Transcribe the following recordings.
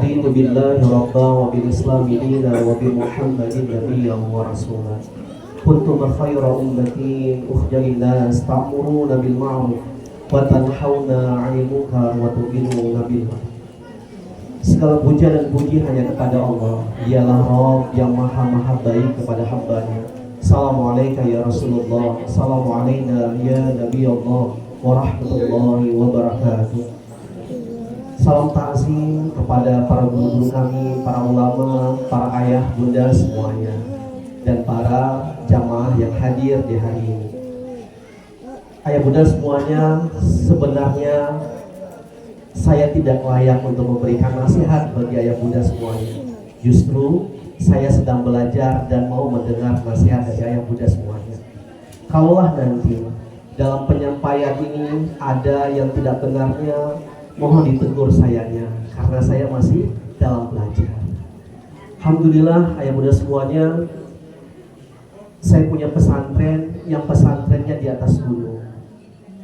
raditu billahi rabba wa bil islami dina wa bi muhammadin nabiyyan wa rasulah. Kuntum khayra ummatin ukhrijat nas ta'muruna bil ma'ruf wa tanhauna 'anil munkar wa tu'minuna billah. Segala puja dan puji hanya kepada Allah. Dialah Rabb yang maha baik kepada hamba-Nya. Assalamualaikum ya Rasulullah. Assalamualaikum ya Nabi Allah wa rahmatullahi wa barakatuh. Salam ta'zim kepada para guru kami, para ulama, para ayah, bunda semuanya, dan para jamaah yang hadir di hari ini. Ayah bunda semuanya, sebenarnya saya tidak layak untuk memberikan nasihat bagi ayah bunda semuanya. Justru saya sedang belajar dan mau mendengar nasihat dari ayah bunda semuanya. Kalaulah nanti dalam penyampaian ini ada yang tidak benarnya, mohon ditegur sayanya, karena saya masih dalam belajar. Alhamdulillah ayah bunda semuanya, saya punya pesantren yang pesantrennya di atas gunung.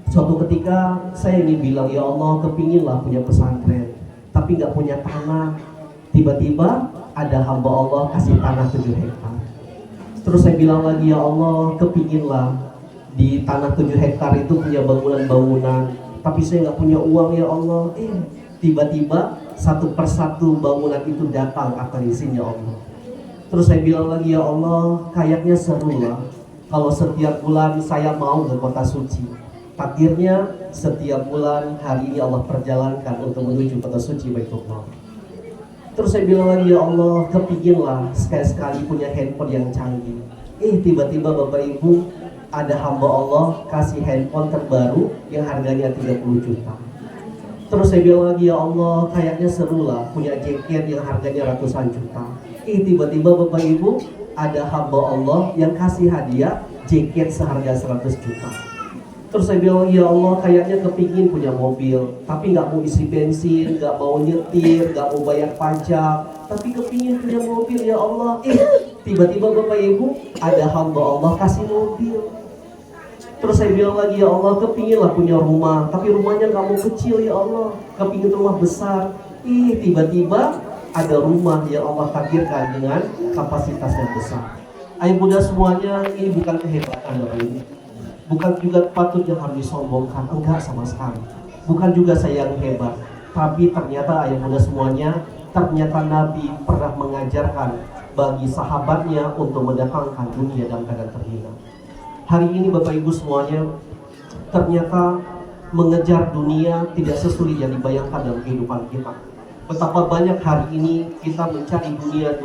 Suatu ketika saya ingin bilang, ya Allah, kepinginlah punya pesantren, tapi nggak punya tanah. Tiba-tiba ada hamba Allah kasih tanah 7 hektar. Terus saya bilang lagi, ya Allah, kepinginlah di tanah 7 hektar itu punya bangunan-bangunan, tapi saya nggak punya uang, ya Allah. Tiba-tiba satu persatu bangunan itu datang akan isinya Allah. Terus saya bilang lagi, ya Allah, kayaknya seru lah kalau setiap bulan saya mau ke kota suci. Takdirnya setiap bulan hari ini Allah perjalankan untuk menuju kota suci Baitullah. Terus saya bilang lagi, ya Allah, kepinginlah sekali-sekali punya handphone yang canggih. Tiba-tiba Bapak Ibu, ada hamba Allah kasih handphone terbaru yang harganya 30 juta. Terus saya bilang lagi, ya Allah, kayaknya seru lah punya jaket yang harganya ratusan juta. Tiba-tiba Bapak Ibu, ada hamba Allah yang kasih hadiah jaket seharga 100 juta. Terus saya bilang, ya Allah, kayaknya kepingin punya mobil, tapi nggak mau isi bensin, nggak mau nyetir, nggak mau bayar pajak, tapi kepingin punya mobil, ya Allah. Tiba-tiba Bapak Ibu, ada hamba Allah kasih mobil. Terus saya bilang lagi, ya Allah, kepinginlah punya rumah, tapi rumahnya nggak mau kecil, ya Allah, kepingin rumah besar. Tiba-tiba ada rumah yang Allah takdirkan dengan kapasitas yang besar. Ayah bunda semuanya, ini bukan kehebatan Bapak Ibu, bukan juga patut yang harus disombongkan, enggak sama sekali. Bukan juga saya yang hebat, tapi ternyata ayah bunda semuanya, ternyata Nabi pernah mengajarkan bagi sahabatnya untuk mendatangkan dunia dalam keadaan terhina. Hari ini Bapak Ibu semuanya, ternyata mengejar dunia tidak sesulit yang dibayangkan dalam kehidupan kita. Betapa banyak hari ini kita mencari dunia,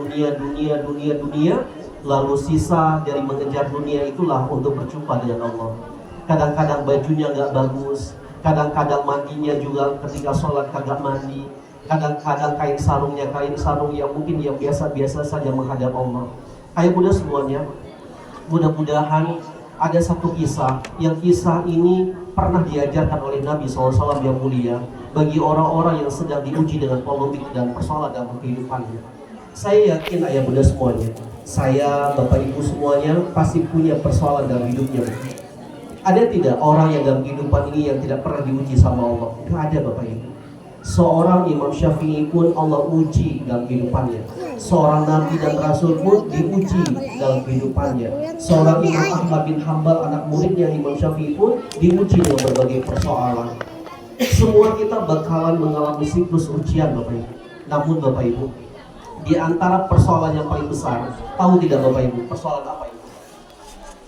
lalu sisa dari mengejar dunia itulah untuk berjumpa dengan Allah. Kadang-kadang bajunya nggak bagus, kadang-kadang mandinya juga ketika sholat kagak mandi, kadang-kadang kain sarung yang mungkin yang biasa-biasa saja menghadap Allah. Ayah bunda semuanya, mudah-mudahan ada satu kisah, yang kisah ini pernah diajarkan oleh Nabi SAW yang mulia bagi orang-orang yang sedang diuji dengan polemik dan persoalan dalam kehidupannya. Saya yakin ayah bunda semuanya, saya, Bapak Ibu semuanya pasti punya persoalan dalam hidupnya. Ada tidak orang yang dalam kehidupan ini yang tidak pernah diuji sama Allah? Tidak ada Bapak Ibu. Seorang Imam Syafi'i pun Allah uji dalam kehidupannya. Seorang Nabi dan Rasul pun diuji dalam kehidupannya. Seorang Imam Ahmad bin Hanbal, anak muridnya Imam Syafi'i pun diuji dengan berbagai persoalan. Semua kita bakalan mengalami siklus ujian Bapak Ibu. Namun Bapak Ibu, di antara persoalan yang paling besar, tahu tidak Bapak Ibu, persoalan apa itu?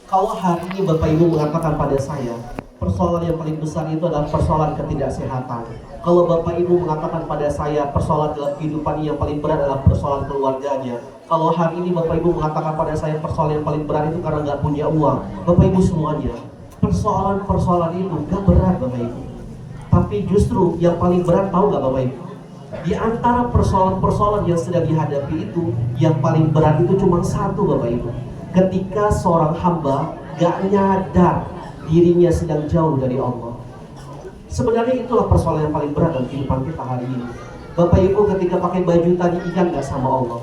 Kalau hari ini Bapak Ibu mengatakan pada saya, persoalan yang paling besar itu adalah persoalan ketidaksehatan. Kalau Bapak Ibu mengatakan pada saya, persoalan dalam kehidupan yang paling berat adalah persoalan keluarganya. Kalau hari ini Bapak Ibu mengatakan pada saya, persoalan yang paling berat itu karena nggak punya uang. Bapak Ibu semuanya, persoalan-persoalan itu nggak berat Bapak Ibu. Tapi justru yang paling berat tahu nggak Bapak Ibu? Di antara persoalan-persoalan yang sedang dihadapi itu, yang paling berat itu cuma satu Bapak Ibu. Ketika seorang hamba gak nyadar dirinya sedang jauh dari Allah. Sebenarnya itulah persoalan yang paling berat dalam kehidupan kita hari ini. Bapak Ibu ketika pakai baju tadi ingat gak sama Allah?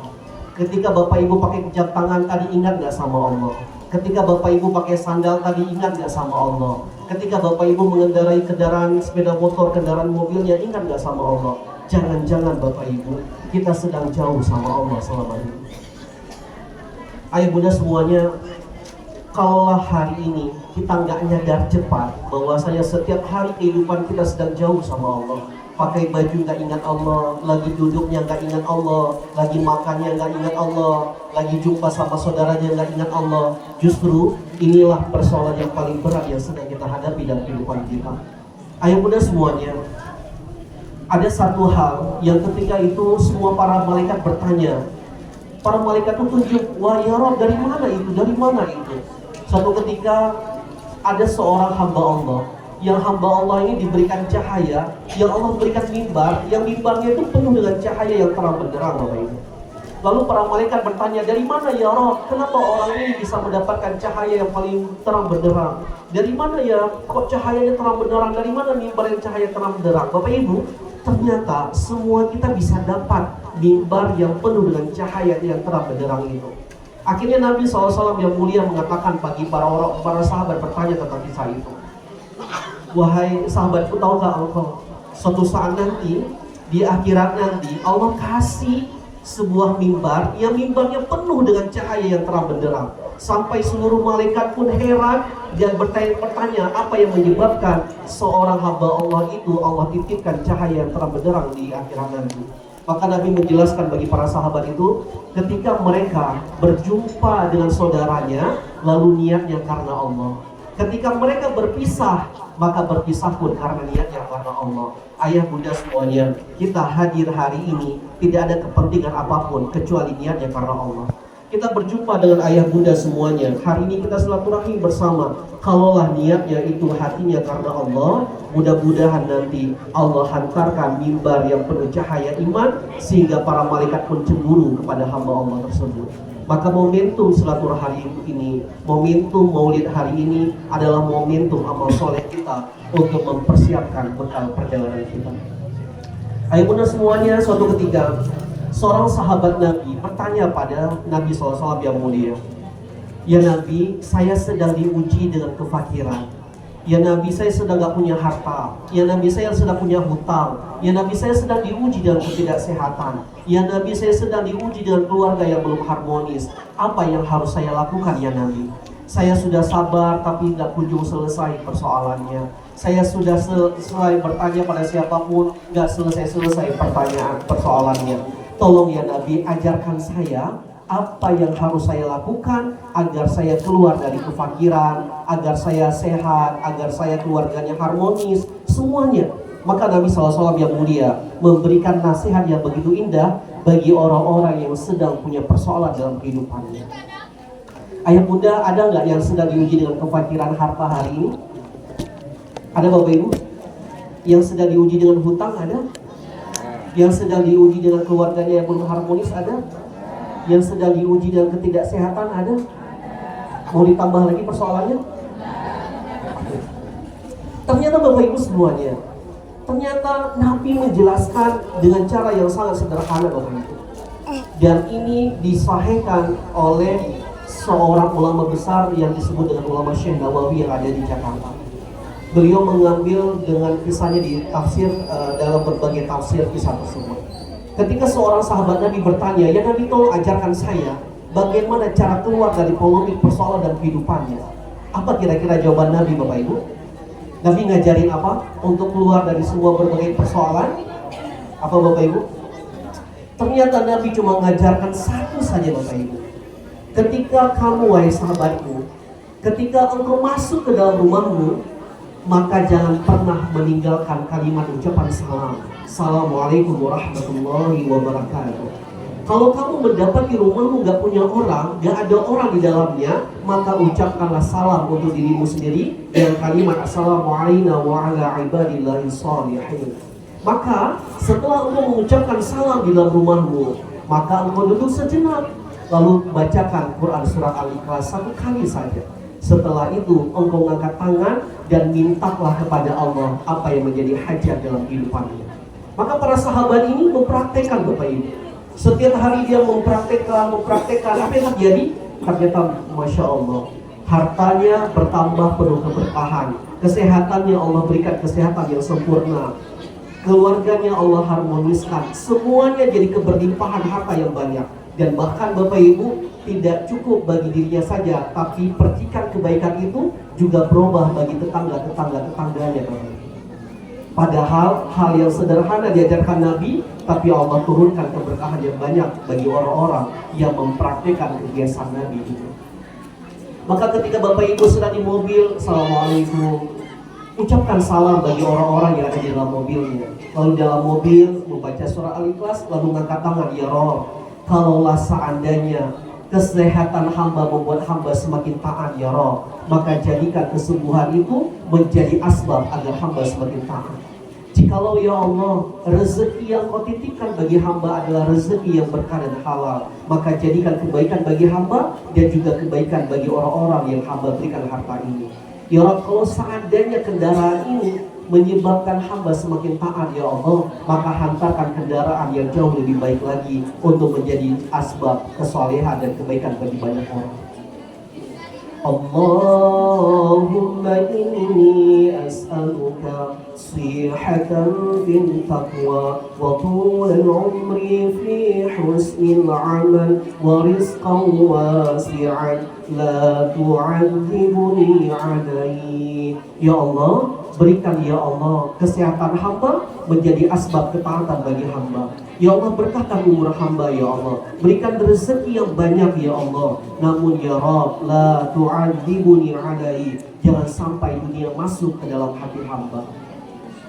Ketika Bapak Ibu pakai jam tangan tadi ingat gak sama Allah? Ketika Bapak Ibu pakai sandal tadi ingat gak sama Allah? Ketika Bapak Ibu mengendarai kendaraan sepeda motor, kendaraan mobilnya ingat gak sama Allah? Jangan-jangan Bapak Ibu kita sedang jauh sama Allah selama ini. Ayah bunda semuanya, kalaulah hari ini kita nggak nyadar cepat bahwasanya setiap hari kehidupan kita sedang jauh sama Allah. Pakai baju nggak ingat Allah, lagi duduknya nggak ingat Allah, lagi makannya nggak ingat Allah, lagi jumpa sama saudaranya nggak ingat Allah. Justru inilah persoalan yang paling berat yang sedang kita hadapi dalam kehidupan kita. Ayah bunda semuanya, ada satu hal yang ketika itu semua para malaikat bertanya. Para malaikat itu tunjuk, wah ya Rob, dari mana itu? Dari mana itu? Suatu ketika ada seorang hamba Allah, yang hamba Allah ini diberikan cahaya, yang Allah berikan mimbar, yang mimbarnya itu penuh dengan cahaya yang terang benderang, Bapak Ibu. Lalu para malaikat bertanya, dari mana ya Rob? Kenapa orang ini bisa mendapatkan cahaya yang paling terang benderang? Dari mana ya kok cahayanya terang benderang? Dari mana mimbar yang cahaya terang benderang? Bapak Ibu, ternyata semua kita bisa dapat mimbar yang penuh dengan cahaya yang terang benderang itu. Akhirnya Nabi SAW yang mulia mengatakan bagi para sahabat bertanya tentang kisah itu. Wahai sahabatku, tahukah engkau suatu saat nanti di akhirat nanti Allah kasih sebuah mimbar yang mimbarnya penuh dengan cahaya yang terang benderang, sampai seluruh malaikat pun heran dan bertanya apa yang menyebabkan seorang hamba Allah itu Allah titipkan cahaya yang terang benderang di akhirat nanti. Maka Nabi menjelaskan bagi para sahabat itu, ketika mereka berjumpa dengan saudaranya lalu niatnya karena Allah. Ketika mereka berpisah, maka berpisah pun karena niatnya karena Allah. Ayah bunda semuanya, kita hadir hari ini tidak ada kepentingan apapun kecuali niatnya karena Allah. Kita berjumpa dengan ayah bunda semuanya. Hari ini kita silaturahmi bersama. Kalaulah niatnya itu hatinya karena Allah, mudah-mudahan nanti Allah hantarkan mimbar yang penuh cahaya iman sehingga para malaikat pun cemburu kepada hamba Allah tersebut. Maka momentum silaturahmi ini, momentum maulid hari ini adalah momentum amal soleh kita untuk mempersiapkan bekal perjalanan kita. Ayah bunda semuanya, suatu ketika seorang sahabat Nabi bertanya pada Nabi SAW yang mulia, ya Nabi, saya sedang diuji dengan kefakiran. Ya Nabi, saya sedang gak punya harta. Ya Nabi, saya sedang punya hutang. Ya Nabi, saya sedang diuji dengan ketidaksehatan. Ya Nabi, saya sedang diuji dengan keluarga yang belum harmonis. Apa yang harus saya lakukan ya Nabi? Saya sudah sabar tapi gak kunjung selesai persoalannya. Saya sudah selesai bertanya pada siapapun, gak selesai persoalannya. Tolong ya Nabi, ajarkan saya apa yang harus saya lakukan agar saya keluar dari kefakiran, agar saya sehat, agar saya keluarganya harmonis, semuanya. Maka Nabi SAW yang mulia memberikan nasihat yang begitu indah bagi orang-orang yang sedang punya persoalan dalam kehidupannya. Ayah bunda, ada nggak yang sedang diuji dengan kefakiran harta hari ini? Ada Bapak Ibu? Yang sedang diuji dengan hutang ada? Yang sedang diuji dengan keluarganya yang belum harmonis ada? Yang sedang diuji dengan ketidaksehatan ada? Mau ditambah lagi persoalannya? Ternyata Bapak Ibu semuanya, ternyata Nabi menjelaskan dengan cara yang sangat sederhana Bapak Ibu. Dan ini disahihkan oleh seorang ulama besar yang disebut dengan ulama Syekh Nawawi yang ada di Jakarta. Beliau mengambil dengan kisahnya di tafsir dalam berbagai tafsir kisah tersebut. Ketika seorang sahabat Nabi bertanya, ya Nabi tolong ajarkan saya bagaimana cara keluar dari polemik persoalan dan kehidupannya. Apa kira-kira jawaban Nabi Bapak Ibu? Nabi ngajarin apa? Untuk keluar dari semua berbagai persoalan? Apa Bapak Ibu? Ternyata Nabi cuma ngajarkan satu saja Bapak Ibu. Ketika kamu wahai sahabatku, ketika engkau masuk ke dalam rumahmu, maka jangan pernah meninggalkan kalimat ucapan salam. Assalamualaikum warahmatullahi wabarakatuh. Kalau kamu mendapati rumahmu gak punya orang, gak ada orang di dalamnya, maka ucapkanlah salam untuk dirimu sendiri dengan kalimat Assalamualaikum warahmatullahi wabarakatuh. Maka setelah engkau mengucapkan salam di dalam rumahmu, maka engkau duduk sejenak, lalu bacakan Quran Surah Al-Ikhlas 1 kali saja. Setelah itu engkau mengangkat tangan dan mintalah kepada Allah apa yang menjadi hajat dalam kehidupannya. Maka para sahabat ini mempraktekkan Bapak Ibu. Setiap hari dia mempraktekkan apa yang terjadi? Ternyata Masya Allah, hartanya bertambah penuh keberkahan, kesehatannya Allah berikan kesehatan yang sempurna, keluarganya Allah harmoniskan, semuanya jadi keberlimpahan harta yang banyak. Dan bahkan Bapak Ibu, tidak cukup bagi dirinya saja, tapi percikan kebaikan itu juga berubah bagi tetangganya Bapak Ibu. Padahal hal yang sederhana diajarkan Nabi, tapi Allah turunkan keberkahan yang banyak bagi orang-orang yang mempraktikkan kebiasaan Nabi itu. Maka ketika Bapak Ibu sedang di mobil, Assalamualaikum, ucapkan salam bagi orang-orang yang ada di dalam mobilnya. Lalu dalam mobil membaca surah Al-Ikhlas, lalu mengangkat tangan, ya Rabb, kalaulah seandainya kesehatan hamba membuat hamba semakin taat ya Rabb, maka jadikan kesembuhan itu menjadi asbab agar hamba semakin taat. Jikalau ya Allah, rezeki yang kau titipkan bagi hamba adalah rezeki yang berkah dan halal, maka jadikan kebaikan bagi hamba dan juga kebaikan bagi orang-orang yang hamba berikan harta ini. Ya Rabb, kalau seandainya kendaraan ini menyebabkan hamba semakin taat ya Allah, maka hantarkan kendaraan yang jauh lebih baik lagi untuk menjadi asbab kesolehan dan kebaikan bagi banyak orang. Allahumma inni as'aluka sihatan fil taqwa wa tulal umri fi husnil amal wa rizqan wasi'an la tu'adzibuni alaihi. Ya Allah, berikan ya Allah kesehatan hamba menjadi asbab ketaatan bagi hamba. Ya Allah, berkahkan umur hamba ya Allah, berikan rezeki yang banyak ya Allah. Namun ya Rabb, la tu'adzibuni alaihi, jangan sampai dunia masuk ke dalam hati hamba.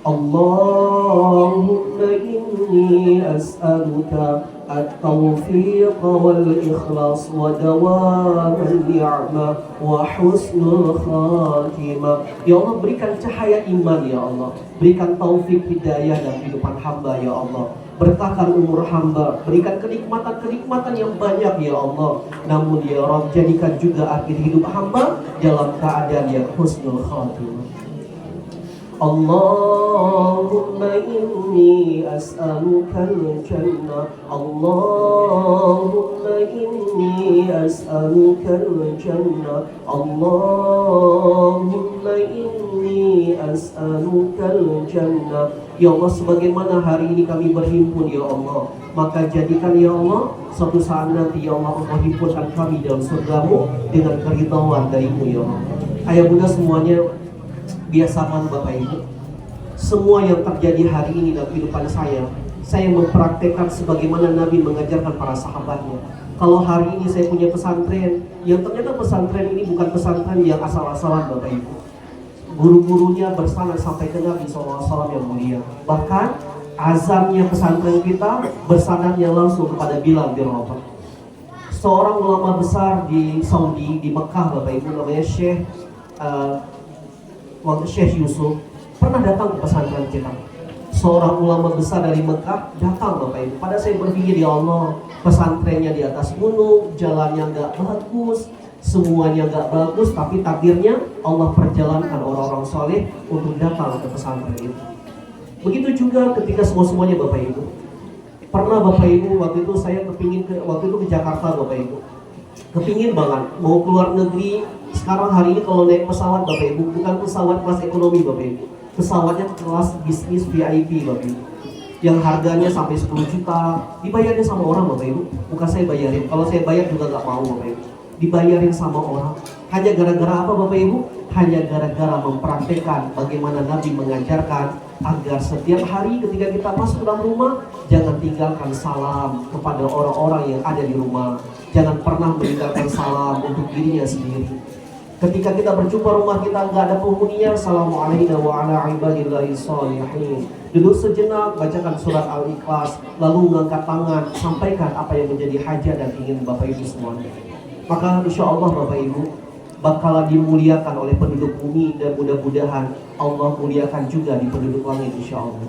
Allahumma inni as'aluka at-tawfiq wal-ikhlas wa dawam al-ni'mah wa husnul khatimah. Ya Allah, berikan cahaya iman ya Allah, berikan taufik hidayah dalam kehidupan hamba ya Allah, berkahkan umur hamba, berikan kenikmatan-kenikmatan yang banyak ya Allah. Namun ya Rabb, jadikan juga akhir hidup hamba dalam keadaan yang husnul khatimah. Allahumma inni as'aluka al-jannah. Allahumma inni as'aluka al-jannah. Allahumma inni as'aluka al-jannah. Ya Allah, sebagaimana hari ini kami berhimpun ya Allah, maka jadikan ya Allah suatu saat nanti ya Allah Engkau himpunkan kami dalam surga-Mu dengan keridhaan dari-Mu ya Allah. Ayah bunda semuanya, biasakan Bapak Ibu, semua yang terjadi hari ini dalam kehidupan saya mempraktekkan sebagaimana Nabi mengajarkan para sahabatnya. Kalau hari ini saya punya pesantren, yang ternyata pesantren ini bukan pesantren yang asal-asalan Bapak Ibu. Guru-gurunya bersanad sampai ke Nabi SAW yang mulia. Bahkan azannya pesantren kita bersanadnya langsung kepada Bilal bin Rabah. Seorang ulama besar di Saudi, di Mekah Bapak Ibu, namanya Syekh Yusuf, pernah datang ke pesantren kita. Seorang ulama besar dari Mekah datang Bapak Ibu. Pada saya berpikir, ya Allah, pesantrennya di atas gunung, jalannya nggak bagus, semuanya nggak bagus, tapi takdirnya Allah perjalankan orang-orang soleh untuk datang ke pesantren itu. Begitu juga ketika semuanya Bapak Ibu. Pernah Bapak Ibu, waktu itu saya waktu itu ke Jakarta Bapak Ibu. Kepingin banget mau keluar negeri. Sekarang hari ini kalau naik pesawat Bapak Ibu, bukan pesawat kelas ekonomi Bapak Ibu, pesawatnya kelas bisnis VIP Bapak Ibu, yang harganya sampai 10 juta, dibayarnya sama orang Bapak Ibu, bukan saya bayarin. Kalau saya bayar juga gak mau Bapak Ibu, dibayarin sama orang. Hanya gara-gara apa Bapak Ibu? Hanya gara-gara mempraktekkan bagaimana Nabi mengajarkan agar setiap hari ketika kita masuk dalam rumah, jangan tinggalkan salam kepada orang-orang yang ada di rumah. Jangan pernah meninggalkan salam untuk dirinya sendiri. Ketika kita berjumpa rumah kita nggak ada penghuninya, Assalamualaikum warahmatullahi wabarakatuh. Duduk sejenak, bacakan surat Al-Ikhlas, lalu mengangkat tangan, sampaikan apa yang menjadi hajat dan ingin Bapak Ibu semuanya. Maka insya Allah Bapak Ibu bakalan dimuliakan oleh penduduk bumi, dan mudah-mudahan Allah muliakan juga di penduduk langit insya Allah.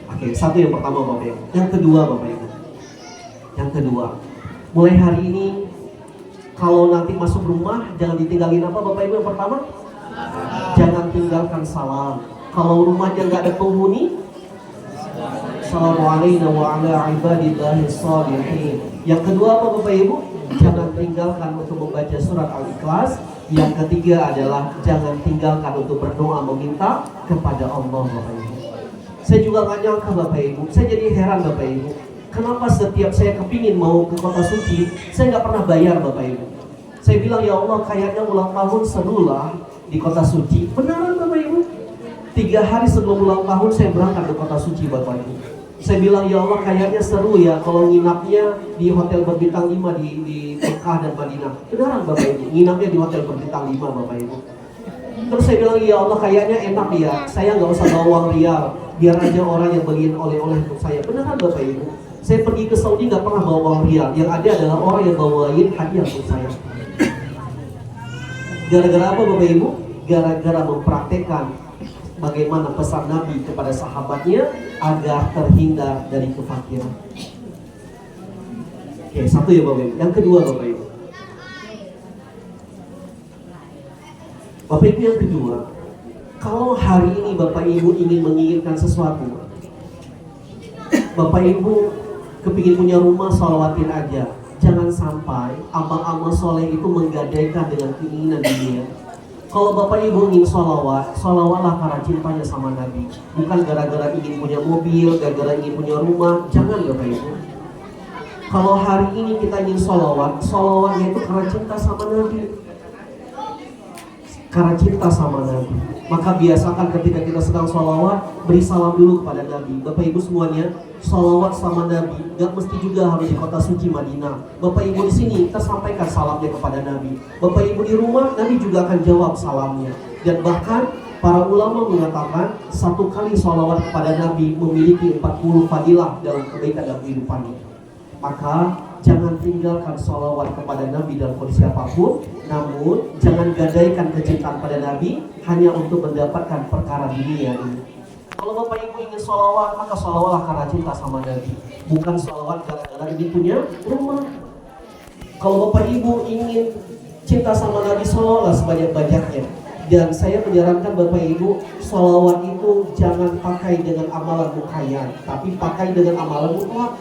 Oke, satu yang pertama Bapak Ibu. Yang kedua Bapak Ibu, mulai hari ini kalau nanti masuk rumah jangan ditinggalin apa Bapak Ibu? Yang pertama, jangan tinggalkan salam. Kalau rumahnya nggak ada penghuni, Assalamualaikum warahmatullahi wabarakatuh. Yang kedua apa Bapak Ibu? Jangan tinggalkan untuk membaca surat Al-Ikhlas. Yang ketiga adalah jangan tinggalkan untuk berdoa meminta kepada Allah Bapak Ibu. Saya juga nggak nyangka Bapak Ibu, saya jadi heran Bapak Ibu. Kenapa setiap saya kepingin mau ke kota suci, saya nggak pernah bayar Bapak Ibu. Saya bilang, ya Allah, kayaknya ulang tahun seru lah di kota suci. Beneran Bapak Ibu, 3 hari sebelum ulang tahun saya berangkat ke kota suci Bapak Ibu. Saya bilang, ya Allah, kayaknya seru ya kalau nginapnya di hotel berbintang 5 di Mekah dan Madinah. Beneran Bapak Ibu, nginapnya di hotel berbintang 5 Bapak Ibu. Terus saya bilang, ya Allah, kayaknya enak ya, saya nggak usah bawa uang rial, biar aja orang yang beliin oleh-oleh untuk saya. Beneran Bapak Ibu, saya pergi ke Saudi nggak pernah bawa uang rial, yang ada adalah orang yang bawain hadiah untuk saya. Gara-gara apa Bapak Ibu? Gara-gara mempraktekkan bagaimana pesan Nabi kepada sahabatnya agar terhindar dari kefakiran. Oke, satu ya Bapak Ibu. Yang kedua Bapak Ibu, Bapak Ibu, yang kedua, kalau hari ini Bapak Ibu ingin menginginkan sesuatu, Bapak Ibu kepingin punya rumah, sholawatin aja. Jangan sampai amal-amal soleh itu menggadaikan dengan keinginan dunia. Kalau Bapak Ibu ingin sholawat, sholawatlah karena cintanya sama Nabi. Bukan gara-gara ingin punya mobil, gara-gara ingin punya rumah. Jangan Bapak Ibu. Kalau hari ini kita ingin sholawat, sholawatnya itu karena cinta sama Nabi. Karena cinta sama Nabi, maka biasakan ketika kita sedang sholawat, beri salam dulu kepada Nabi. Bapak Ibu semuanya, sholawat sama Nabi gak mesti juga harus di kota suci Madinah. Bapak Ibu di sini, kita sampaikan salamnya kepada Nabi. Bapak Ibu di rumah, Nabi juga akan jawab salamnya. Dan bahkan para ulama mengatakan 1 kali sholawat kepada Nabi memiliki 40 fadilah dalam kebaikan dan kehidupannya. Maka jangan tinggalkan sholawat kepada Nabi dalam kondisi apapun. Namun jangan gadaikan kecintaan pada Nabi hanya untuk mendapatkan perkara dunia ini. Kalau Bapak Ibu ingin sholawat, maka sholawatlah karena cinta sama Nabi, bukan sholawat gara-gara ingin punya rumah. Kalau Bapak Ibu ingin cinta sama Nabi, sholawatlah sebanyak-banyaknya. Dan saya menyarankan Bapak Ibu, sholawat itu jangan pakai dengan amalan mukhayat, tapi pakai dengan amalan mutlak.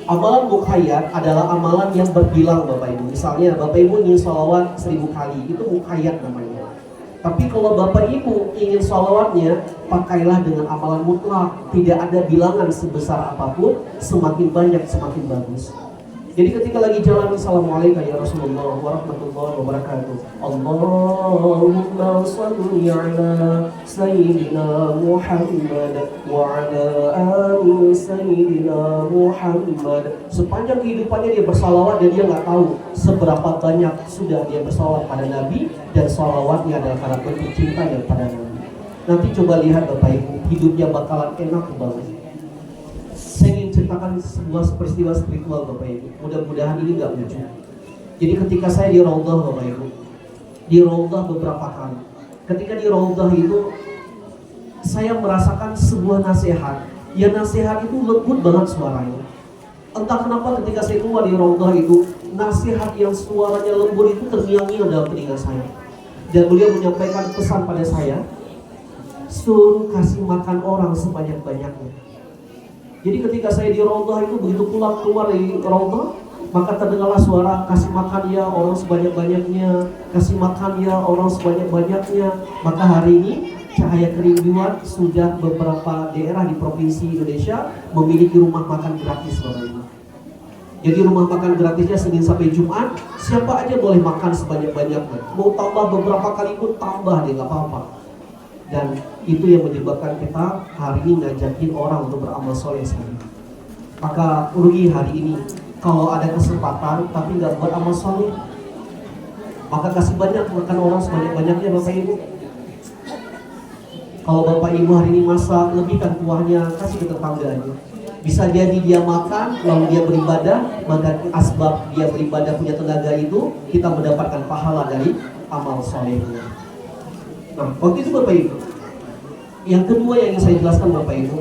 Amalan mukhayat adalah amalan yang berbilang Bapak Ibu. Misalnya Bapak Ibu ingin sholawat 1000 kali, itu mukhayat namanya. Tapi kalau Bapak Ibu ingin sholawatnya, pakailah dengan amalan mutlak. Tidak ada bilangan sebesar apapun, semakin banyak semakin bagus. Jadi ketika lagi jalan, assalamualaikum ya Rasulullah warahmatullahi wabarakatuh. Allahumma salli ala Sayyidina Muhammad wa ala ali Sayyidina Muhammad. Sepanjang kehidupannya dia bersalawat dan dia nggak tahu seberapa banyak sudah dia bersalawat pada Nabi, dan salawatnya adalah karena bentuk cintanya pada Nabi. Nanti coba lihat Bapak Ibu, hidupnya bakalan enak banget. Saya ingin ceritakan sebuah peristiwa spiritual Bapak Ibu. Mudah-mudahan ini nggak lucu. Jadi ketika saya di Raudhah Bapak Ibu, di Raudhah beberapa kali. Ketika di Raudhah itu, saya merasakan sebuah nasihat. Ya nasihat itu lembut banget suaranya. Entah kenapa ketika saya keluar di Raudhah itu, nasihat yang suaranya lembut itu terngiang-ngiang dalam telinga saya. Dan beliau menyampaikan pesan pada saya, suruh kasih makan orang sebanyak-banyaknya. Jadi ketika saya di Raudhah itu, begitu pulang keluar dari Raudhah, maka terdengarlah suara, kasih makan ya orang sebanyak-banyaknya, kasih makan ya orang sebanyak-banyaknya. Maka hari ini Cahaya Kerinduan sudah beberapa daerah di provinsi Indonesia memiliki rumah makan gratis Bapak Ibu. Jadi rumah makan gratisnya Senin sampai Jumat, siapa aja boleh makan sebanyak-banyaknya. Mau tambah beberapa kali pun tambah deh, nggak apa-apa. Dan itu yang menyebabkan kita hari ini ngajakin orang untuk beramal soleh sekali. Maka rugi hari ini kalau ada kesempatan tapi nggak buat amal soleh. Maka kasih banyak makan orang sebanyak-banyaknya Bapak Ibu. Kalau Bapak Ibu hari ini masak, lebihkan kuahnya, kasih ke tetangganya. Bisa jadi dia makan lalu dia beribadah, maka asbab dia beribadah punya tenaga itu, kita mendapatkan pahala dari amal solehnya. Nah, waktu itu Bapak Ibu, yang kedua yang ingin saya jelaskan Bapak Ibu,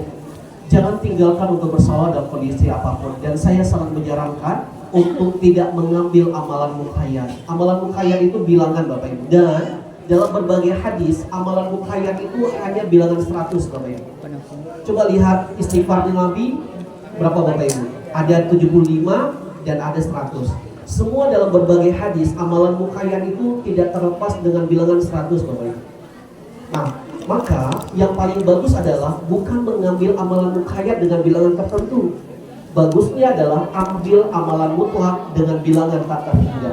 jangan tinggalkan untuk bersalawat dalam kondisi apapun. Dan saya sangat menyarankan untuk tidak mengambil amalan mukhayat. Amalan mukhayat itu bilangan Bapak Ibu. Dan dalam berbagai hadis, amalan mukhayat itu hanya bilangan 100 Bapak Ibu. Coba lihat istighfar Nabi, berapa Bapak Ibu? Ada 75 dan ada 100. Semua dalam berbagai hadis, amalan mukhayat itu tidak terlepas dengan bilangan 100 Bapak Ibu. Nah, Maka yang paling bagus adalah bukan mengambil amalan mukhayat dengan bilangan tertentu. Bagusnya adalah ambil amalan mutlak dengan bilangan tak terhingga.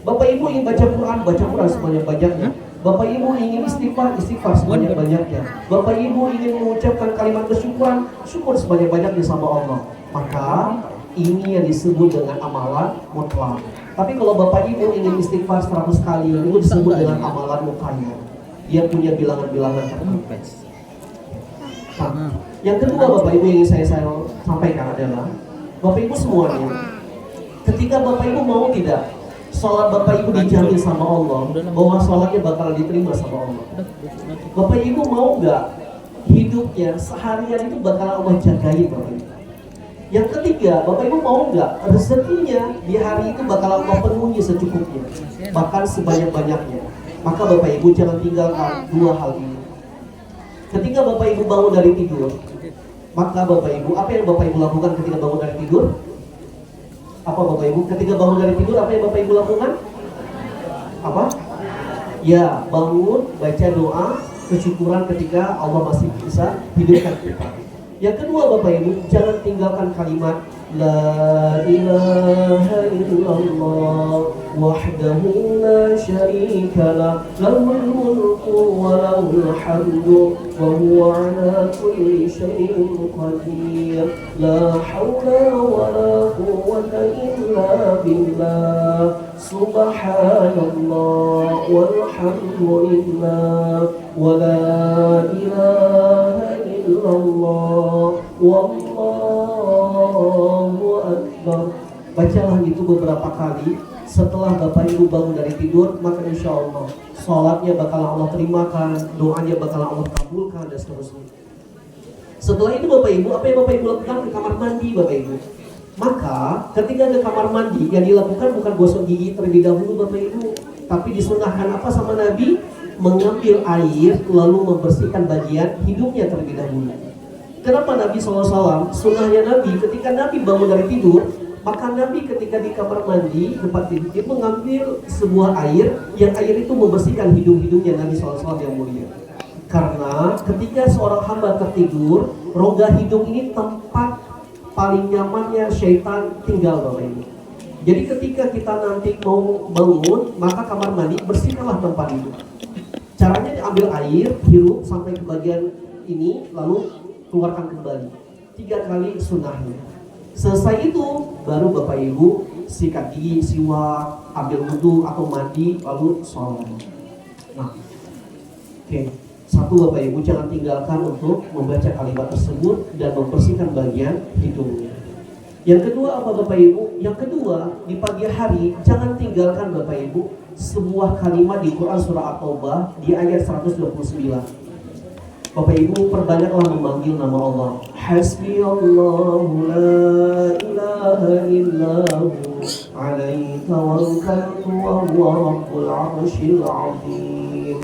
Bapak Ibu ingin baca Quran sebanyak-banyaknya. Bapak Ibu ingin istighfar sebanyak-banyaknya. Bapak Ibu ingin mengucapkan kalimat bersyukuran, syukur sebanyak-banyaknya sama Allah. Maka ini yang disebut dengan amalan mutlak. Tapi kalau Bapak Ibu ingin istighfar 100 kali, itu disebut dengan amalan mukhayat. Dia punya bilangan-bilangan tertentu. Nah, yang kedua Bapak Ibu yang ingin saya sampaikan adalah Bapak Ibu semuanya, ketika Bapak Ibu mau tidak sholat Bapak Ibu dijamin sama Allah, bahwa sholatnya bakal diterima sama Allah. Bapak Ibu mau nggak hidupnya seharian itu bakal Allah jagain Bapak Ibu? Yang ketiga, Bapak Ibu mau nggak rezekinya di hari itu bakal Allah penuhi secukupnya, bahkan sebanyak-banyaknya? Maka Bapak Ibu jangan tinggalkan dua hal ini. Ketika Bapak Ibu bangun dari tidur, maka Bapak Ibu, apa yang Bapak Ibu lakukan ketika bangun dari tidur? Apa Bapak Ibu? Ketika bangun dari tidur, apa yang Bapak Ibu lakukan? Apa? Ya, bangun, baca doa, kesyukuran ketika Allah masih bisa hidupkan kita. Yang kedua Bapak Ibu, jangan tinggalkan kalimat La ilaha illallah wahdahu la syarika lah lahul mulku wa lahul hamdu wa huwa ala kulli syai'in qadir la hawla wa la quwwata illa billah subhanallah walhamdulillah wa la ilaha illallah wallahu akbar. Bacalah itu beberapa kali setelah Bapak Ibu bangun dari tidur, maka insya Allah sholatnya bakal Allah terimakan, doanya bakal Allah kabulkan, dan seterusnya. Setelah itu Bapak Ibu, apa yang Bapak Ibu lakukan? Ke kamar mandi Bapak Ibu. Maka ketika ke kamar mandi, yang dilakukan bukan gosok gigi terlebih dahulu Bapak Ibu, tapi disunahkan apa sama Nabi? Mengambil air lalu membersihkan bagian hidungnya terlebih dahulu. Kenapa Nabi SAW? Sunnahnya Nabi ketika Nabi bangun dari tidur, maka Nabi ketika di kamar mandi tempat tidur dia mengambil sebuah air, yang air itu membersihkan hidung-hidungnya Nabi SAW yang mulia. Karena ketika seorang hamba tertidur, rongga hidung ini tempat paling nyamannya syaitan tinggal Bapak Ibu. Jadi ketika kita nanti mau bangun, maka kamar mandi bersihkanlah tempat itu. Caranya diambil air, hirup sampai ke bagian ini, lalu keluarkan kembali 3 kali sunnahnya. Selesai itu baru Bapak Ibu sikat gigi, siwak, ambil wudhu atau mandi, lalu sholat. Nah, oke. Satu Bapak Ibu jangan tinggalkan untuk membaca kalimat tersebut dan membersihkan bagian hidungnya. Yang kedua apa Bapak Ibu? Yang kedua, di pagi hari jangan tinggalkan Bapak Ibu sebuah kalimat di Quran surah At-Taubah di ayat 129. Bapak Ibu perbanyaklah memanggil nama Allah. Hasbi Allahu la ilaha illahu alaihi tawakkaltu wa huwa rabbul arsyil azim.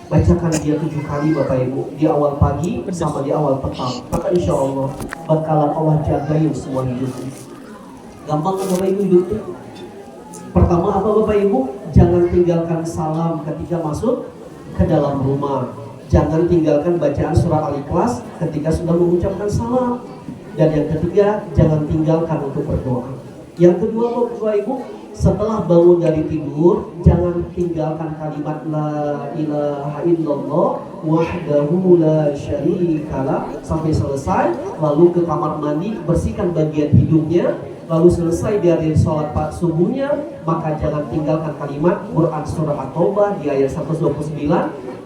Bacakan dia 7 kali Bapak Ibu di awal pagi sama di awal petang. Maka insya Allah bakalan Allah jagain semua hidupnya. Gampang kan Bapak Ibu hidupnya? Pertama apa Bapak Ibu? Jangan tinggalkan salam ketika masuk ke dalam rumah. Jangan tinggalkan bacaan surah Al-Ikhlas ketika sudah mengucapkan salam. Dan yang ketiga, jangan tinggalkan untuk berdoa. Yang kedua Bapak Ibu, setelah bangun dari tidur, jangan tinggalkan kalimat La ilaha illallah wahdahu la syarikalah sampai selesai. Lalu ke kamar mandi, bersihkan bagian hidungnya. Lalu selesai dari sholat subuhnya, maka jangan tinggalkan kalimat Quran surah At-Taubah di ayat 129.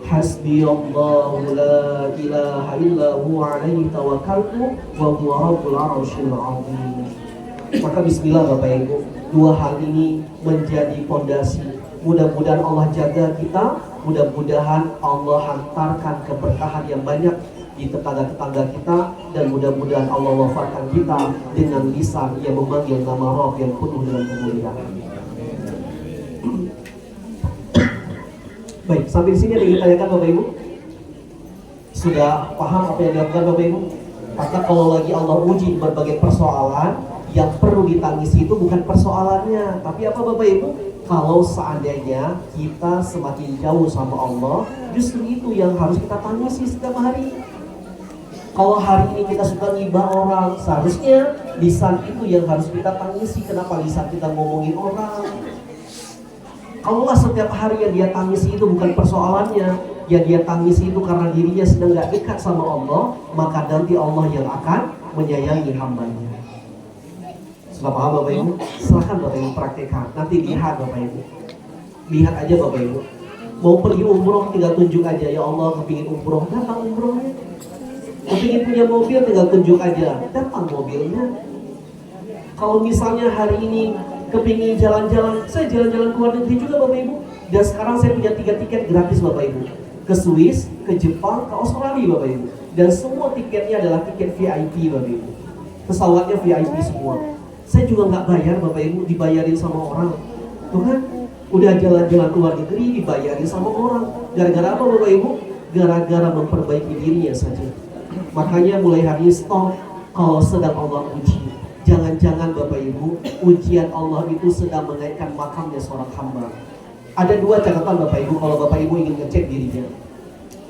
Hasbi Allahu la ilaha illahu alaihi tawakkaltu wa huwa rabbul arsyil azim. Maka bismillah Bapak Ibu, 2 hal ini menjadi fondasi. Mudah-mudahan Allah jaga kita, mudah-mudahan Allah hantarkan keberkahan yang banyak di tetangga-tetangga kita, dan mudah-mudahan Allah wafatkan kita dengan lisan yang memanggil nama Rabb yang penuh dengan kemuliaan. Baik, sampai di sini ada yang ditanyakan Bapak Ibu? Sudah paham apa yang dilakukan Bapak Ibu? Maka kalau lagi Allah uji berbagai persoalan, yang perlu ditangisi itu bukan persoalannya, tapi apa Bapak Ibu? Kalau seandainya kita semakin jauh sama Allah, justru itu yang harus kita tangisi setiap hari. Kalau hari ini kita suka ngibah orang, seharusnya lisan itu yang harus kita tangisi. Kenapa lisan kita ngomongin orang? Kalaulah setiap hari yang dia tangisi itu bukan persoalannya, yang dia tangisi itu karena dirinya sedang gak dekat sama Allah, maka nanti Allah yang akan menyayangi hambanya. Sudah paham Bapak Ibu? Silahkan Bapak Ibu praktekkan. Nanti lihat Bapak Ibu. Lihat aja Bapak Ibu. Mau pergi umroh tinggal tunjuk aja, ya Allah kepingin umroh, datang umrohnya. Kepingin punya mobil tinggal tunjuk aja, datang mobilnya. Kalau misalnya hari ini kepingin jalan-jalan, saya jalan-jalan ke luar negeri juga Bapak Ibu. Dan sekarang saya punya 3 tiket gratis Bapak Ibu. Ke Swiss, ke Jepang, ke Australia Bapak Ibu. Dan semua tiketnya adalah tiket VIP Bapak Ibu. Pesawatnya VIP semua. Saya juga nggak bayar Bapak Ibu, dibayarin sama orang. Tuh kan, udah jalan-jalan ke luar negeri dibayarin sama orang. Gara-gara apa Bapak Ibu? Gara-gara memperbaiki dirinya saja. Makanya mulai hari ini stop kalau sedang Allah uji. Jangan-jangan Bapak Ibu, ujian Allah itu sedang menaikkan makamnya seorang hamba. Ada 2 catatan Bapak Ibu kalau Bapak Ibu ingin ngecek dirinya.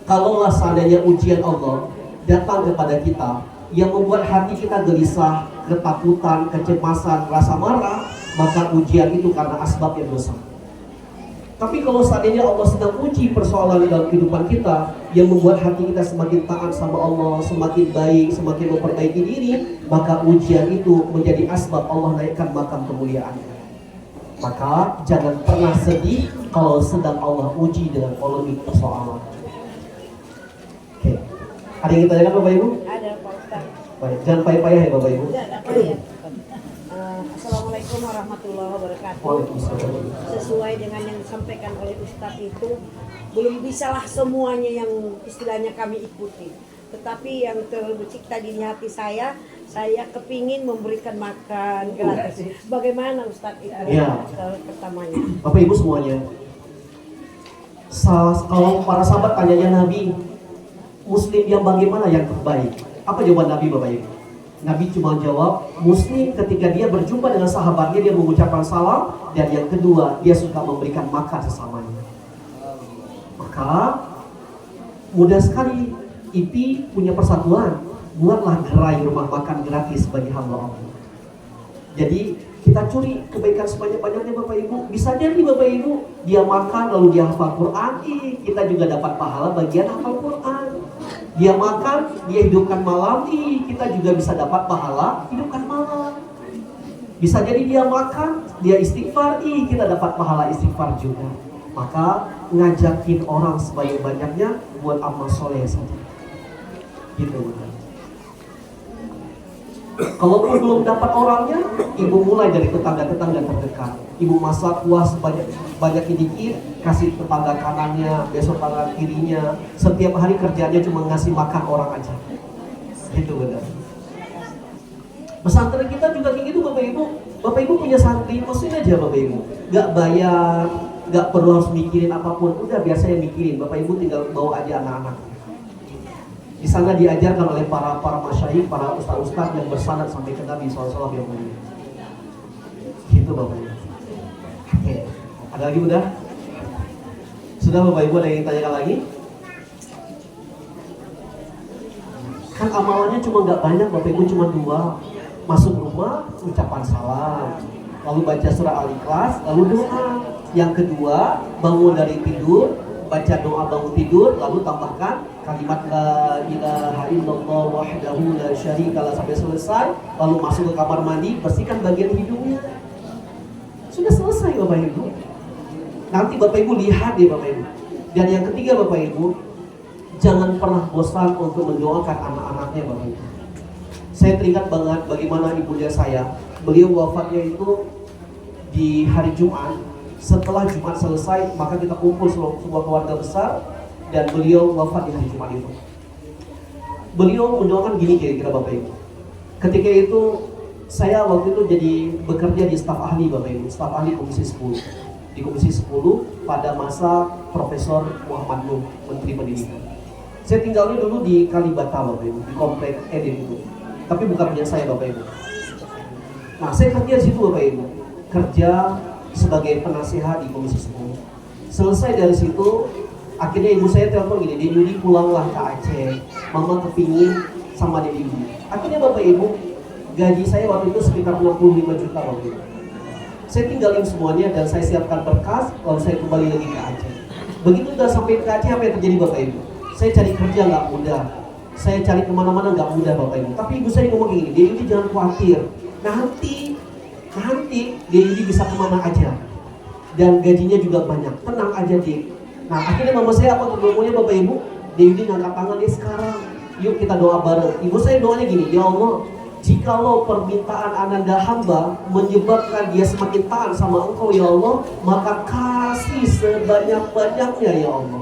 Kalaulah seandainya ujian Allah datang kepada kita yang membuat hati kita gelisah, ketakutan, kecemasan, rasa marah, maka ujian itu karena asbab yang besar. Tapi kalau seandainya Allah sedang uji persoalan dalam kehidupan kita yang membuat hati kita semakin taat sama Allah, semakin baik, semakin memperbaiki diri, maka ujian itu menjadi asbab Allah naikkan makam kemuliaannya. Maka jangan pernah sedih kalau sedang Allah uji dengan polemik persoalan. Oke. Ada yang ditanyakan Bapak Ibu? Ada Pak Ustaz. Baik, jangan payah-payah ya Bapak Ibu. Tidak payah. Assalamualaikum warahmatullahi wabarakatuh. Waalaikumsalam. Sesuai dengan yang disampaikan oleh Ustaz itu, belum bisalah semuanya yang istilahnya kami ikuti. Tetapi yang terbesit tadi di hati saya kepingin memberikan makan gratis. Bagaimana Ustaz itu? Ya. Pertamanya. Bapak Ibu semuanya. Kalau para sahabat tanyanya Nabi, Muslim yang bagaimana yang terbaik? Apa jawaban Nabi Bapak Ibu? Nabi cuma jawab, Muslim ketika dia berjumpa dengan sahabatnya dia mengucapkan salam, dan yang kedua dia suka memberikan makan sesamanya. Maka mudah sekali IPI punya persatuan, buatlah gerai rumah makan gratis bagi hamba Allah. Jadi kita curi kebaikan sebanyak-banyaknya Bapak Ibu. Bisa jadi Bapak Ibu dia makan lalu dia hafal Quran, kita juga dapat pahala bagian hafal Quran. Dia makan, dia hidupkan malam, kita juga bisa dapat pahala hidupkan malam. Bisa jadi dia makan, dia istighfar, kita dapat pahala istighfar juga. Maka ngajakin orang sebanyak-banyaknya buat amal soleh saja. Gitu. Kalaupun belum dapat orangnya, ibu mulai dari tetangga-tetangga terdekat. Ibu masak kuah banyak dikit, kasih tetangga kanannya, besok tetangga kirinya. Setiap hari kerjanya cuma ngasih makan orang aja. Gitu benar. Pesantren kita juga kayak gitu Bapak Ibu. Bapak Ibu punya santri, masukin aja Bapak Ibu. Gak bayar, gak perlu harus mikirin apapun. Udah biasanya mikirin, Bapak Ibu tinggal bawa aja anak-anak. Di sana diajarkan oleh para masyayikh, para ustaz-ustaz yang bersanad sampai ke Nabi SAW yang mulia. Gitu Bapak Ibu. Oke. Ada lagi udah? Sudah Bapak Ibu, ada yang tanyakan lagi? Kan amalannya cuma nggak banyak Bapak Ibu, cuma 2. Masuk rumah, ucapan salam, lalu baca surah Al-Ikhlas, lalu doa. Yang kedua, bangun dari tidur, baca doa bangun tidur, lalu tambahkan kalimat la ilaha illallah wahdahu la syarikalah sampai selesai, lalu masuk ke kamar mandi, bersihkan bagian hidungnya. Sudah selesai Bapak Ibu. Nanti Bapak Ibu lihat deh Bapak Ibu. Dan yang ketiga Bapak Ibu, jangan pernah bosan untuk mendoakan anak-anaknya Bapak Ibu. Saya teringat banget bagaimana ibunya saya, beliau wafatnya itu di hari Jumat. Setelah Jumat selesai, maka kita kumpul sebuah keluarga besar, dan beliau wafat di hari Jumat itu. Beliau mendoakan gini kira-kira Bapak Ibu. Ketika itu saya waktu itu jadi bekerja di staf ahli Bapak Ibu, staf ahli Komisi 10. Di Komisi 10 pada masa Profesor Muhammad Nuh, Menteri Pendidikan. Saya tinggalnya dulu di Kalibata Bapak Ibu, di komplek Eden itu. Tapi bukan punya saya Bapak Ibu. Nah saya kerja di situ Bapak Ibu. Kerja sebagai penasihat di Komisi 10. Selesai dari situ, akhirnya ibu saya telepon gini, Dek Yudi pulanglah ke Aceh, mama kepingin sama Dek Yudi. Akhirnya Bapak Ibu, gaji saya waktu itu sekitar 65 juta waktu itu. Saya tinggalin semuanya dan saya siapkan berkas, lalu saya kembali lagi ke Aceh. Begitu udah sampai ke Aceh, apa yang terjadi Bapak Ibu? Saya cari kerja nggak mudah, saya cari kemana-mana nggak mudah Bapak Ibu. Tapi ibu saya ngomong gini, Dek Yudi jangan khawatir, nanti Dek Yudi bisa kemana aja. Dan gajinya juga banyak, tenang aja Dek. Nah akhirnya mama saya apa ngomongnya Bapak Ibu, Dek Yudi ngangkat tangan dia sekarang, yuk kita doa bareng. Ibu saya doanya gini, ya Allah, jikalau permintaan ananda hamba menyebabkan dia semakin taat sama Engkau ya Allah, maka kasih sebanyak-banyaknya ya Allah.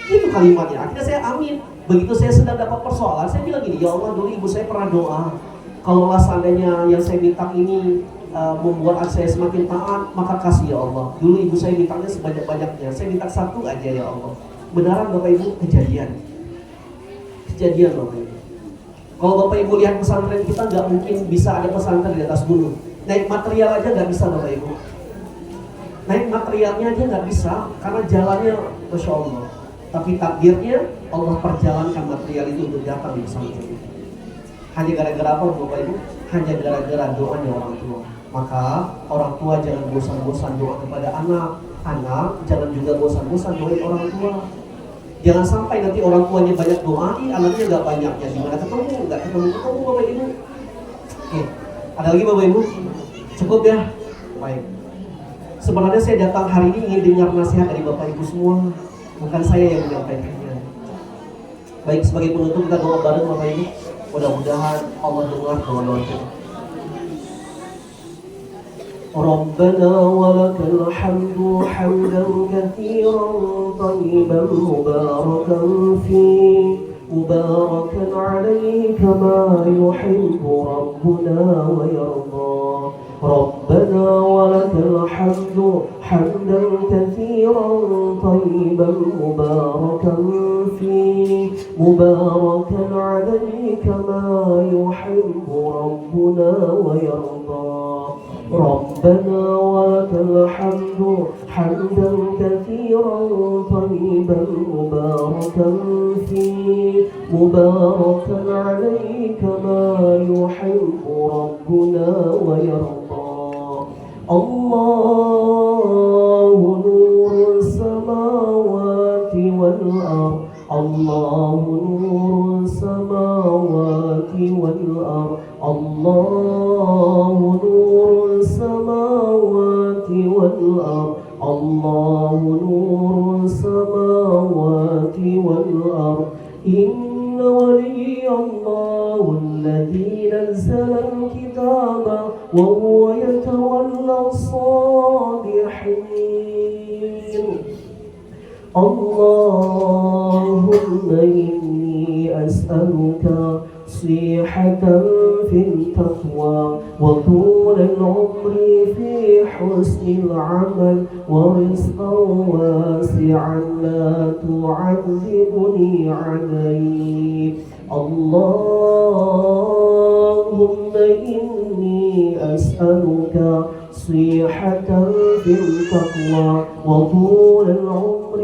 Itu kalimatnya. Akhirnya saya amin. Begitu saya sedang dapat persoalan, saya bilang gini, ya Allah, dulu ibu saya pernah doa, kalaulah seandainya yang saya minta ini membuat saya semakin taat, maka kasih ya Allah. Dulu ibu saya mintanya sebanyak-banyaknya, saya minta satu aja ya Allah. Benaran Bapak Ibu, kejadian Bapak Ibu. Kalau Bapak Ibu lihat pesantren kita, nggak mungkin bisa ada pesantren di atas gunung. Naik material aja nggak bisa Bapak Ibu. Naik materialnya aja nggak bisa, karena jalannya Masya Allah. Tapi takdirnya Allah perjalankan material itu untuk datang di pesantren. Hanya gara-gara apa Bapak Ibu? Hanya gara-gara doanya orang tua. Maka orang tua jangan bosan-bosan doa kepada anak. Anak jangan juga bosan-bosan doain orang tua. Jangan sampai nanti orang tuanya banyak doa, anaknya nggak banyak. Ya gimana ketemu? Nggak ketemu Bapak Ibu. Oke, ada lagi Bapak Ibu? Cukup ya? Baik. Sebenarnya saya datang hari ini ingin dengar nasihat dari Bapak Ibu semua. Bukan saya yang menyampaikannya. Baik, sebagai penutup kita doa bareng Bapak Ibu. Mudah-mudahan Allah dengar doa-doa kita. ربنا ولك الحمد حمدا كثيرا طيبا مباركا فيه مباركا عليه كما يحب ربنا ويرضى ربنا ولك الحمد حمدا كثيرا طيبا مباركا فيه مباركا عليه كما يحب ربنا ويرضى ربنا ولك الحمد حمدا كثيرا طيبا مباركا فيه مباركا عليه كما يحب ربنا ويرضى الله نور السماوات والأرض الله نور السماوات والأرض الله نور السماوات والأرض الله نور السماوات والأرض إن ولي الله الذي نزل الكتاب وهو يتولى الصالحين اللهم إني أسألك صيحة في التقوى وطول العمر في حسن العمل ورزقا واسعا لا تعذبني عليه اللهم إني أسألك صيحة في التقوى وطول العمر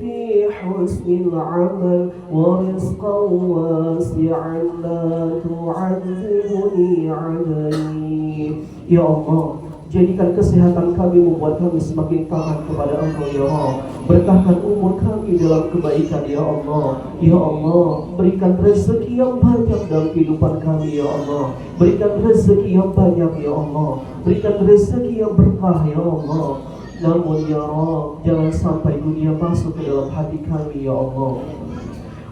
في حسن العمل ورزقا واسعا لا تعذبني عليه يا الله jadikan kesehatan kami membuat kami semakin taat kepada Engkau ya Allah. Berkahkan umur kami dalam kebaikan ya Allah. Ya Allah, berikan rezeki yang banyak dalam kehidupan kami ya Allah. Berikan rezeki yang banyak ya Allah. Berikan rezeki yang berkah ya Allah. Namun ya Rabb, jangan sampai dunia masuk ke dalam hati kami ya Allah.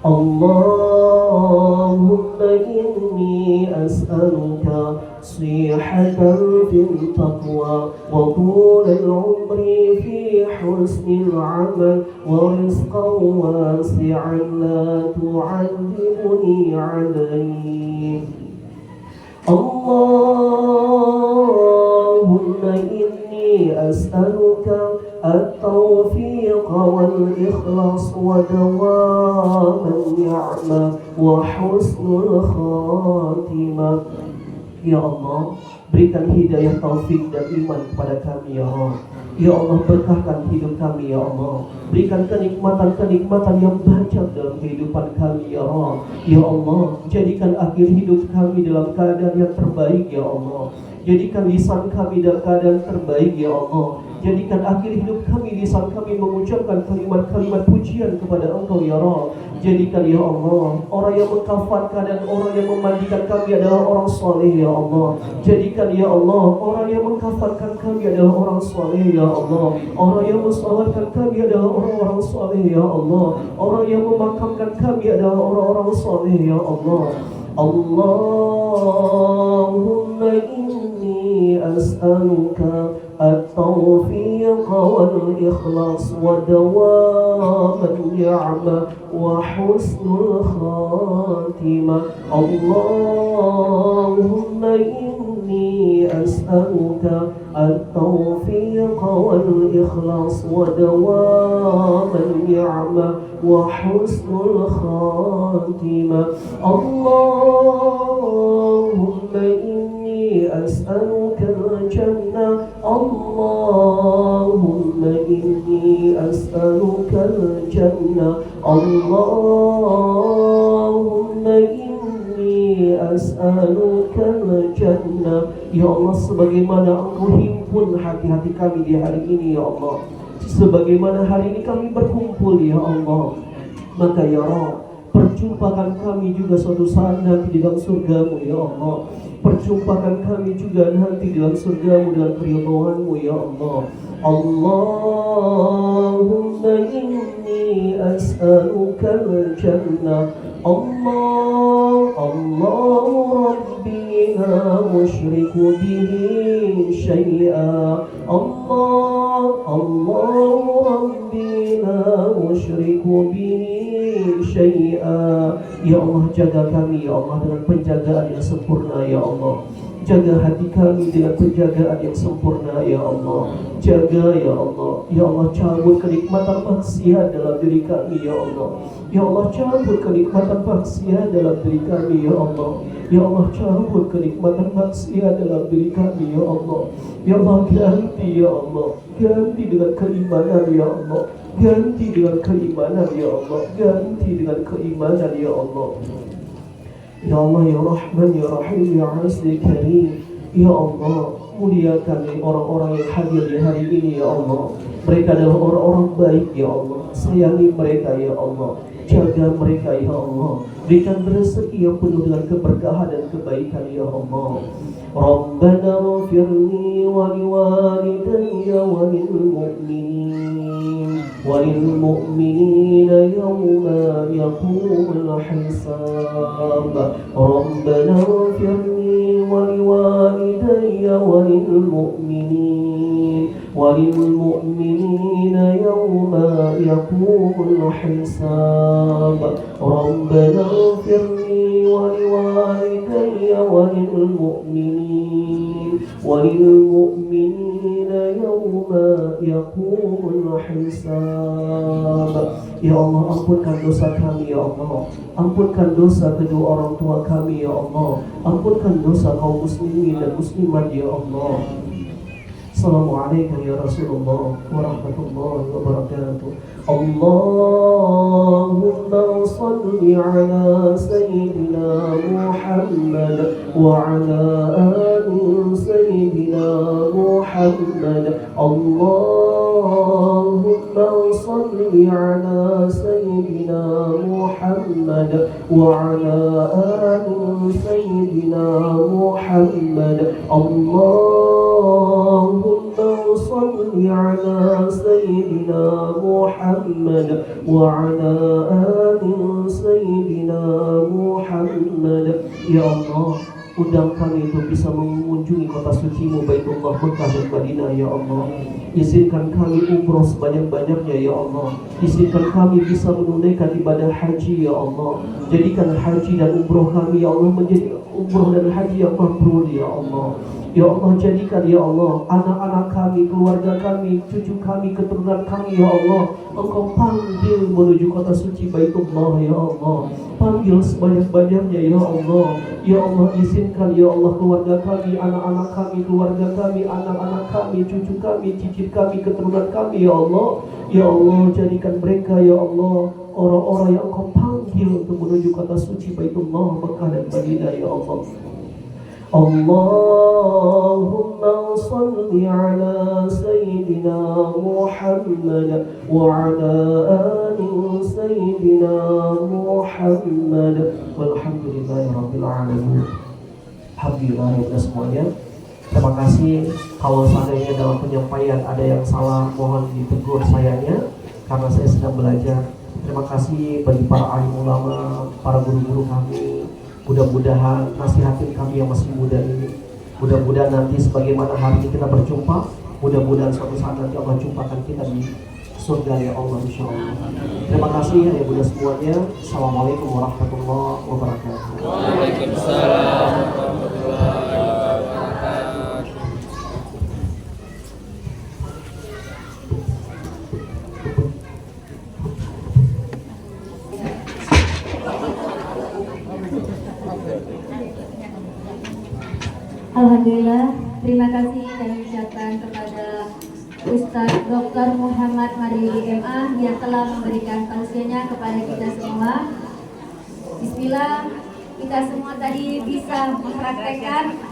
اللهم إني أسألك صيحة في التقوى وطول العمر في حسن العمل ورزقا واسعا لا تعذبني عليه اللهم إني أسألك التوفيق والإخلاص ودوام النعمة وحسن الخاتمة يا الله Berikan hidayah, taufik dan iman kepada kami ya Allah. Ya Allah, berkahkan hidup kami ya Allah. Berikan kenikmatan-kenikmatan yang banyak dalam kehidupan kami ya Allah. Ya Allah, jadikan akhir hidup kami dalam keadaan yang terbaik ya Allah. Jadikan lisan kami dalam keadaan terbaik ya Allah. Jadikan akhir hidup kami, lisan kami mengucapkan kalimat-kalimat pujian kepada Engkau ya Rabb. Jadikan ya Allah, orang yang mengkafankan dan orang yang memandikan kami adalah orang soleh ya Allah. Jadikan ya Allah, orang yang mengkafankan kami adalah orang soleh ya Allah. Orang yang mensolatkan kami adalah orang-orang soleh ya Allah. Orang yang memakamkan kami adalah orang-orang soleh ya Allah. Allahumma inni as'aluka التوفيق والإخلاص ودوام النعمة وحسن الخاتمة اللهم إني أسألك التوفيق والإخلاص ودوام النعمة وحسن الخاتمة اللهم إني أسألك الجنة اللهم إني أسألك الجنة اللهم إني أسألك الجنة. Ya Allah, sebagaimana Engkau himpun hati-hati kami di hari ini ya Allah, sebagaimana hari ini kami berkumpul ya Allah, maka ya Allah, perjumpakan kami juga suatu saat nanti di dalam surga-Mu ya Allah. Perjumpakan kami juga nanti dalam surga-Mu dengan keridhaan-Mu ya Allah. Allahumma inni as'aluka al-jannah. Allah Rabbi la usyriku bihi syai'a. Allah Rabbi la usyriku bihi syai'a. Ya Allah, jaga kami ya Allah dengan penjagaan yang sempurna ya Allah. Jaga hati kami dengan penjagaan yang sempurna ya Allah. Jaga ya Allah. Ya Allah, cabut kenikmatan maksiat dalam diri kami ya Allah. Ya Allah, cabut kenikmatan maksiat dalam diri kami ya Allah. Ya Allah, cabut kenikmatan maksiat dalam diri kami ya Allah. Ya Allah, ganti ya Allah. Ganti dengan keimanan ya Allah. Ganti dengan keimanan ya Allah. Ganti dengan keimanan ya Allah. Ya Allah, ya Rahman, ya Rahim, ya Aziz, Karim. Ya Allah, muliakan orang-orang yang hadir di hari ini ya Allah. Mereka adalah orang-orang baik ya Allah. Sayangi mereka ya Allah. Jaga mereka ya Allah. Berikan rezeki yang penuh dengan keberkahan dan kebaikan ya Allah. Rabbana ighfirli wa liwalidayya wa lilmu'minin وللمؤمنين يوم يقوم الحساب ربنا اغفر لي ولوالدي وللمؤمنين يوم يقوم الحساب ربنا اغفر لي ولوالدي وللمؤمنين يوم يقوم الحساب. Ya Allah, ampunkan dosa kami ya Allah. Ampunkan dosa kedua orang tua kami ya Allah. Ampunkan dosa kaum muslimin dan muslimat ya Allah. Assalamualaikum ya Rasulullah warahmatullahi wabarakatuh. Allahumma salli ala Sayyidina Muhammad wa ala ali Sayyidina Muhammad. Allahumma salli ala Sayyidina Muhammad wa ala ali Sayyidina Muhammad. Allahumma صل على سيدنا محمد وعلى آل سيدنا محمد. Ya Allah, undang kami untuk bisa mengunjungi kota suci-Mu Baitullah Mekah dan Madinah ya Allah. Izinkan kami umroh sebanyak-banyaknya ya Allah. Izinkan kami bisa menunaikan ibadah haji ya Allah. Jadikan haji dan umroh kami ya Allah menjadi umroh dan haji yang mabrur ya Allah. Ya Allah, jadikan ya Allah anak-anak kami, keluarga kami, cucu kami, keturunan kami ya Allah, Engkau panggil menuju kota suci Baitullah ya Allah. Panggil sebanyak-banyaknya ya Allah. Ya Allah, izinkan ya Allah keluarga kami, anak-anak kami, keluarga kami, anak-anak kami, cucu kami, cicit kami, keturunan kami ya Allah. Ya Allah, jadikan mereka ya Allah orang-orang yang Engkau panggil untuk menuju kota suci Baitullah, Mekah dan Madinah ya Allah. Allahumma salli ala Sayyidina Muhammad wa ala ali Sayyidina Muhammad walhamdulillahi rabbil alamin. Alhamdulillah ya semuanya. Terima kasih. Kalau seandainya dalam penyampaian ada yang salah, mohon ditegur sayanya karena saya sedang belajar. Terima kasih bagi para alim ulama, para guru-guru kami. Mudah-mudahan nasihatin kami yang masih muda ini, mudah-mudahan nanti sebagaimana hari ini kita berjumpa, mudah-mudahan suatu saat nanti Allah jumpakan kita di surga ya Allah insyaallah. Terima kasih ya Bunda semuanya. Assalamualaikum warahmatullahi wabarakatuh. Waalaikumsalam warahmatullahi wabarakatuh. Alhamdulillah, terima kasih kami ucapkan kepada Ustadz Dr. Muhammad Maryudi MA yang telah memberikan tausiahnya kepada kita semua. Bismillah, kita semua tadi bisa mempraktekkan